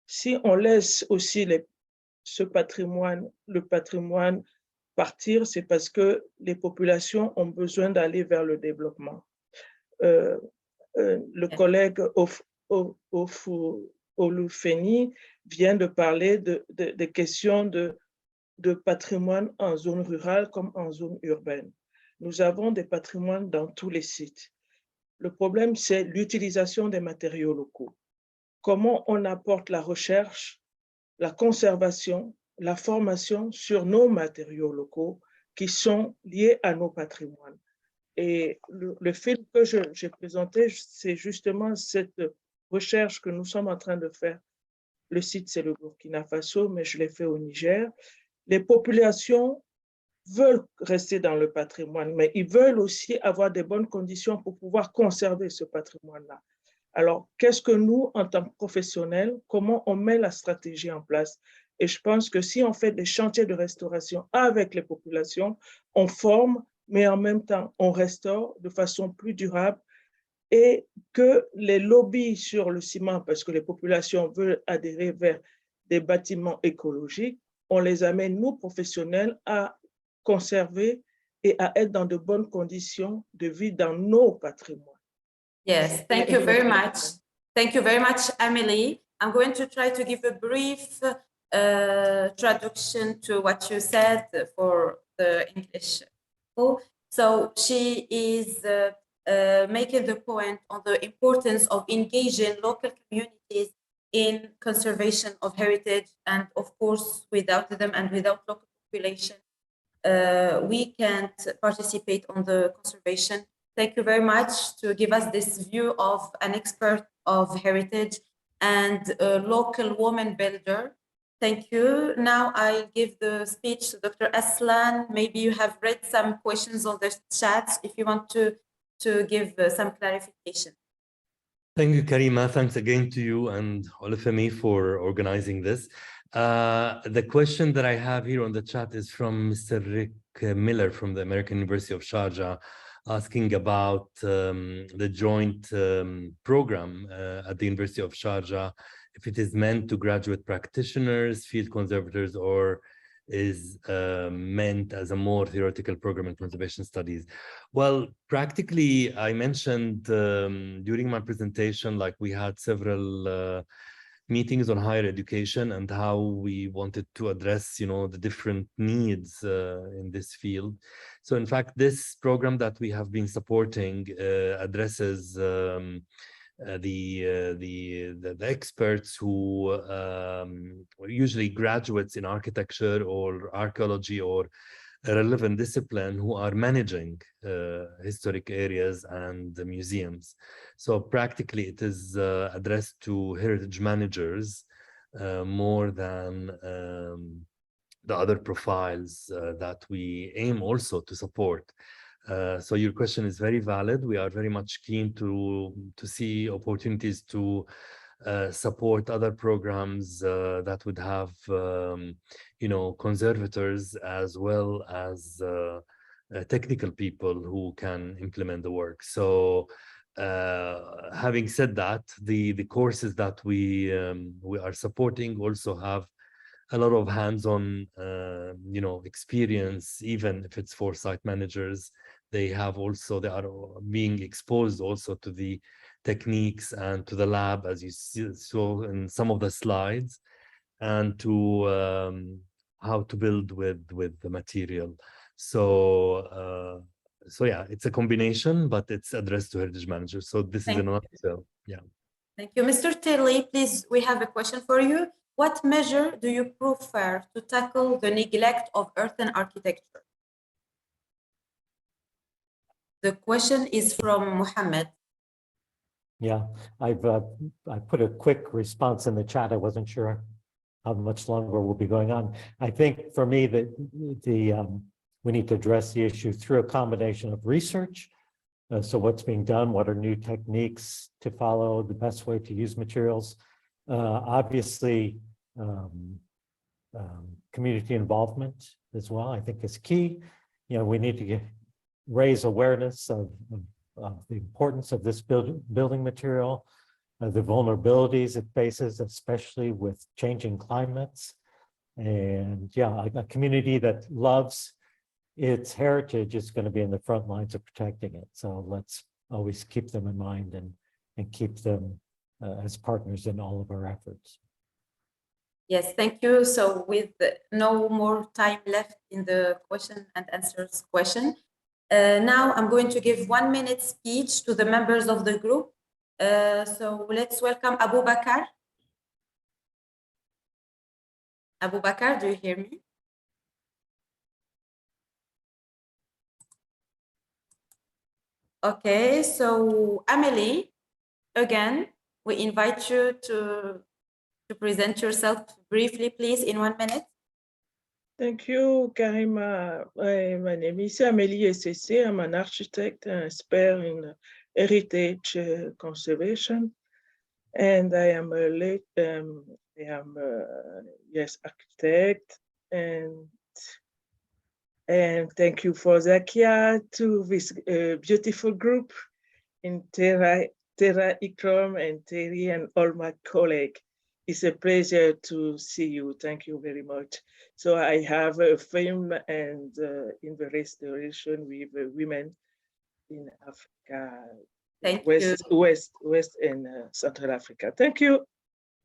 si on laisse aussi ce patrimoine, le patrimoine partir, c'est parce que les populations ont besoin d'aller vers le développement. Le collègue Olufeni vient de parler de questions de patrimoine en zone rurale comme en zone urbaine. Nous avons des patrimoines dans tous les sites. Le problème, c'est l'utilisation des matériaux locaux. Comment on apporte la recherche, la conservation, la formation sur nos matériaux locaux qui sont liés à nos patrimoines. Et le film que j'ai présenté, c'est justement cette recherche que nous sommes en train de faire. Le site, c'est le Burkina Faso, mais je l'ai fait au Niger. Les populations veulent rester dans le patrimoine, mais ils veulent aussi avoir des bonnes conditions pour pouvoir conserver ce patrimoine-là. Alors, qu'est-ce que nous, en tant que professionnels, comment on met la stratégie en place? Et je pense que si on fait des chantiers de restauration avec les populations, on forme, mais en même temps, on restaure de façon plus durable et que les lobbies sur le ciment, parce que les populations veulent adhérer vers des bâtiments écologiques, on les amène, nous, professionnels, à conserver et à être dans de bonnes conditions de vie dans nos patrimoines. Yes, thank you very much. Thank you very much, Emily. I'm going to try to give a brief traduction to what you said for the English. So she is making the point on the importance of engaging local communities in conservation of heritage, and of course, without them and without local population, we can't participate on the conservation. Thank you very much to give us this view of an expert of heritage and a local woman builder. Thank you. Now I'll give the speech to Dr. Aslan. Maybe you have read some questions on the chat if you want to give some clarification. Thank you, Karima. Thanks again to you and Olufemi for organizing this. The question that I have here on the chat is from Mr. Rick Miller from the American University of Sharjah, asking about the joint program at the University of Sharjah, if it is meant to graduate practitioners, field conservators, or is meant as a more theoretical program in conservation studies. Well, practically, I mentioned during my presentation, like we had several meetings on higher education and how we wanted to address, you know, the different needs in this field. So in fact, this program that we have been supporting addresses the experts who are usually graduates in architecture or archaeology or a relevant discipline who are managing historic areas and the museums. So practically it is addressed to heritage managers more than the other profiles that we aim also to support. So your question is very valid. We are very much keen to see opportunities to support other programs that would have, you know, conservators as well as technical people who can implement the work. So having said that, the courses that we are supporting also have a lot of hands-on, you know, experience, even if it's for site managers. They are being exposed also to the techniques and to the lab, as you saw in some of the slides, and to how to build with the material. So yeah, it's a combination, but it's addressed to heritage managers. So this is in a nutshell. Yeah. Thank you, Mr. Tilly. Please, we have a question for you. What measure do you prefer to tackle the neglect of earthen architecture? The question is from Mohammed. Yeah, I put a quick response in the chat. I wasn't sure how much longer we'll be going on. I think for me that we need to address the issue through a combination of research. So what's being done, what are new techniques to follow, the best way to use materials. Obviously, community involvement as well, I think is key. You know, we need to raise awareness of the importance of this building material, the vulnerabilities it faces, especially with changing climates. And yeah, a community that loves its heritage is going to be in the front lines of protecting it. So let's always keep them in mind and keep them as partners in all of our efforts. Yes, thank you. So with no more time left in the question and answers question, now I'm going to give 1 minute speech to the members of the group. So let's welcome Abu Bakr. Abu Bakr, do you hear me? Okay, so Amelie, again, we invite you to present yourself briefly, please, in 1 minute. Thank you, Karima. My name is Amélie SCC. I'm an architect and expert in heritage conservation, and I am yes, architect. And thank you for Zakia to this beautiful group in Terra, ICCROM, and Terry, and all my colleagues. it's a pleasure to see you. Thank you very much. So I have a film and in the restoration with women in Africa, Thank you. West and Central Africa. Thank you.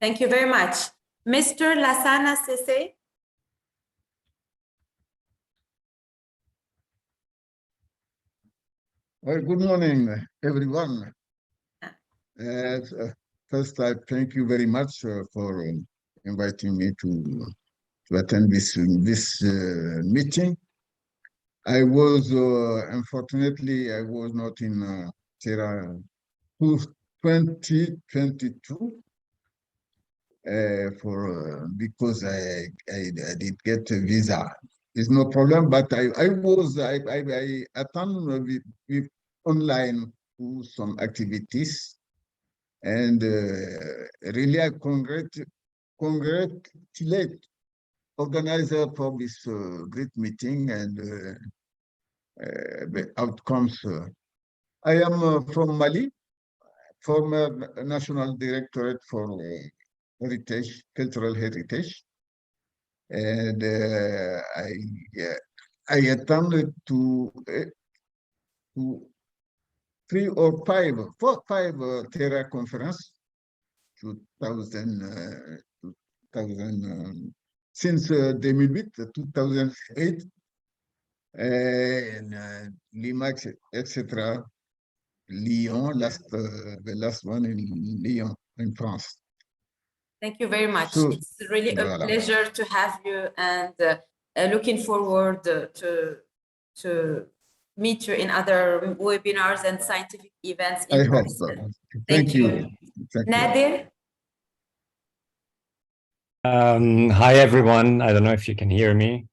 Thank you very much. Mr. Lassana Sese. Well, good morning, everyone. First, I thank you very much for inviting me to attend this meeting. I was, unfortunately, I was not in Terra 2022 because I did get a visa. It's no problem, but I attend with online to some activities, and really I congratulate organizer for this great meeting and the outcomes. I am from Mali, former National Directorate for Heritage, Cultural Heritage, and I attended to 3 or 5 Terra conference, 2000 since 2008, and Lima, etc. Lyon, the last one in Lyon, in France. Thank you very much. So, it's really a pleasure to have you, and looking forward to meet you in other webinars and scientific events in person. Hope. Thank you. Thank Nadir? Hi, everyone. I don't know if you can hear me.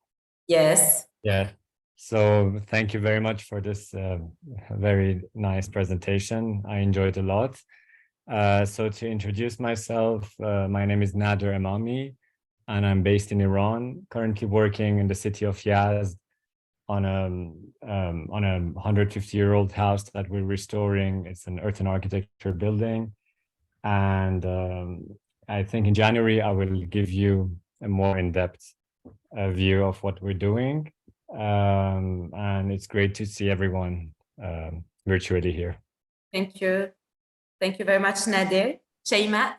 Yes. Yeah. So thank you very much for this very nice presentation. I enjoyed a lot. So to introduce myself, my name is Nadir Emami, and I'm based in Iran, currently working in the city of Yazd on a 150-year-old house that we're restoring. It's an earthen architecture building. And I think in January, I will give you a more in-depth view of what we're doing. And it's great to see everyone virtually here. Thank you. Thank you very much, Nadir. Shayma?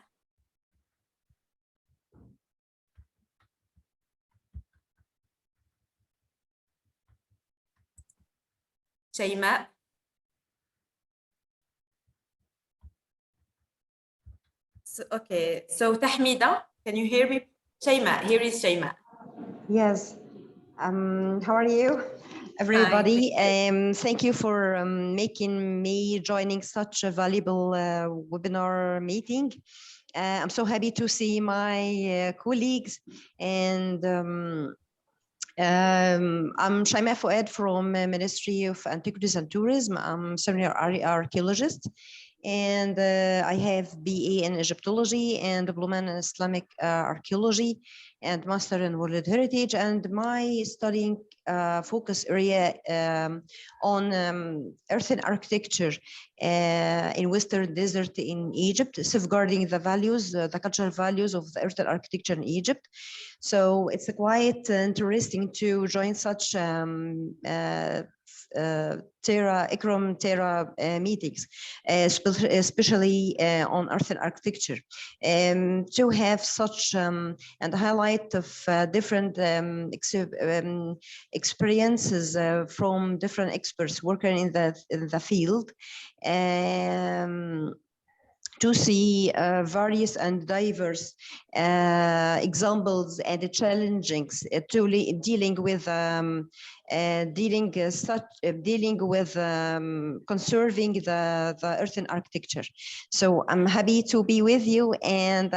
Shayma? Okay, so Tahmida, can you hear me? Shayma, here is Shayma. Yes. How are you, everybody? Thank you for making me joining such a valuable webinar meeting. I'm so happy to see my colleagues, and I'm Shayma Fouad from Ministry of Antiquities and Tourism. I'm senior archaeologist, and I have BA in Egyptology and diploma in Islamic archaeology and master in World Heritage. And my studying focus area on earthen architecture in Western Desert in Egypt, safeguarding the values, the cultural values of the earthen architecture in Egypt. So it's quite interesting to join such ICCROM-TERRA meetings, especially on earthen architecture, to have such and highlight of different experiences from different experts working in the field. To see various and diverse examples and challenges dealing with conserving the earthen architecture. So I'm happy to be with you, and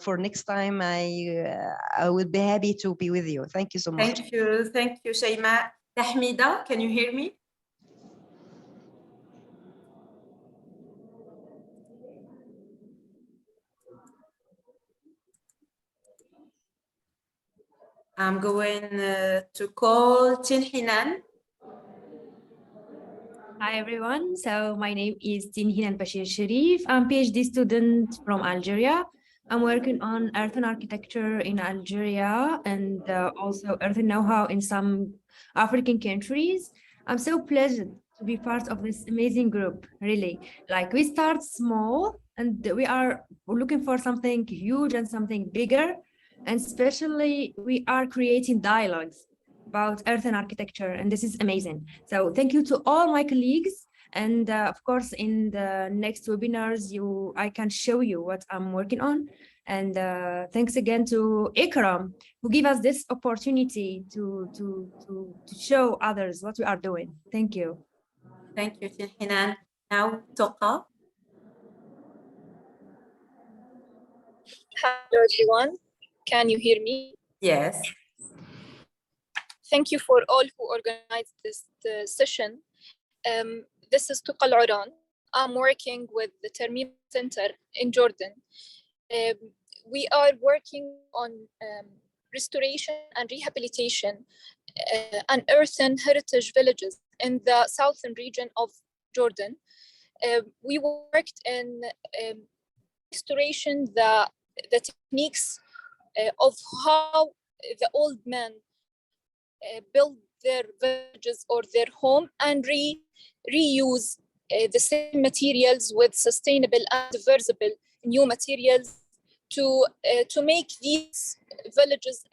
for next time I would be happy to be with you. Thank you so much. Thank you, Shayma. Tahmida, can you hear me? I'm going to call Tinhinan. Hi, everyone. So my name is Tinhinan Bashir Sharif. I'm a PhD student from Algeria. I'm working on earthen architecture in Algeria and also earthen know-how in some African countries. I'm so pleased to be part of this amazing group, really. Like we start small and we are looking for something huge and something bigger. And especially we are creating dialogues about earthen architecture, and this is amazing. So thank you to all my colleagues. And of course, in the next webinars, I can show you what I'm working on. And thanks again to ICCROM, who give us this opportunity to show others what we are doing. Thank you. Thank you, Hinan. Now, Toqa. Hello, everyone. Can you hear me? Yes. Thank you for all who organized this session. This is Tuqa Al-Uran. I'm working with the Termim Center in Jordan. We are working on restoration and rehabilitation and earthen heritage villages in the southern region of Jordan. We worked in restoration the techniques of how the old men build their villages or their home and reuse the same materials with sustainable and reversible new materials to make these villages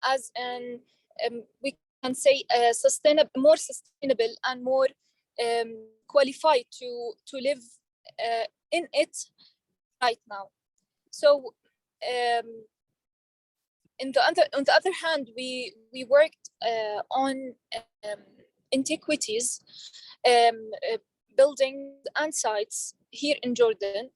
as an we can say more sustainable and more qualified to live in it right now. So on the other hand, we worked on antiquities, buildings and sites here in Jordan,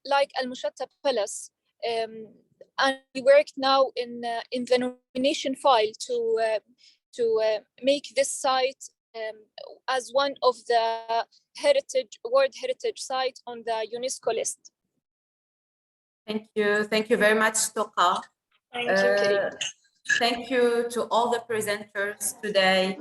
like Al Mushatta Palace, and we worked now in the nomination file to make this site as one of the World Heritage Site on the UNESCO list. Thank you very much, Toqa. Thank you, Karim. Thank you to all the presenters today,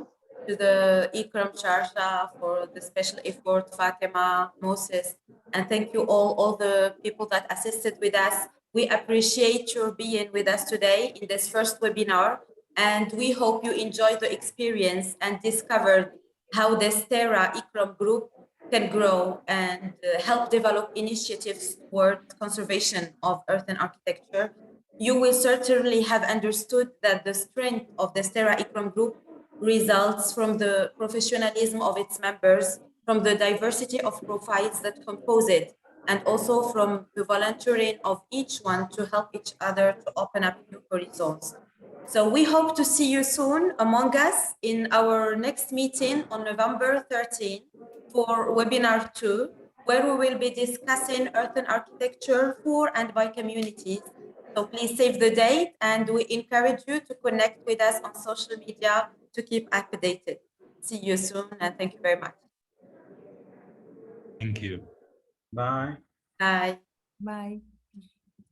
to the ICCROM-TERRA for the special effort, Fatima, Moses, and thank you all the people that assisted with us. We appreciate your being with us today in this first webinar, and we hope you enjoyed the experience and discovered how this TERRA ICCROM group can grow and help develop initiatives toward conservation of earthen architecture. You will certainly have understood that the strength of the TERRA ICCROM group results from the professionalism of its members, from the diversity of profiles that compose it, and also from the volunteering of each one to help each other to open up new horizons. So we hope to see you soon among us in our next meeting on November 13 for webinar 2, where we will be discussing earthen architecture for and by communities. So please save the date, and we encourage you to connect with us on social media to keep updated. See you soon, and thank you very much. Thank you. Bye. Bye. Bye.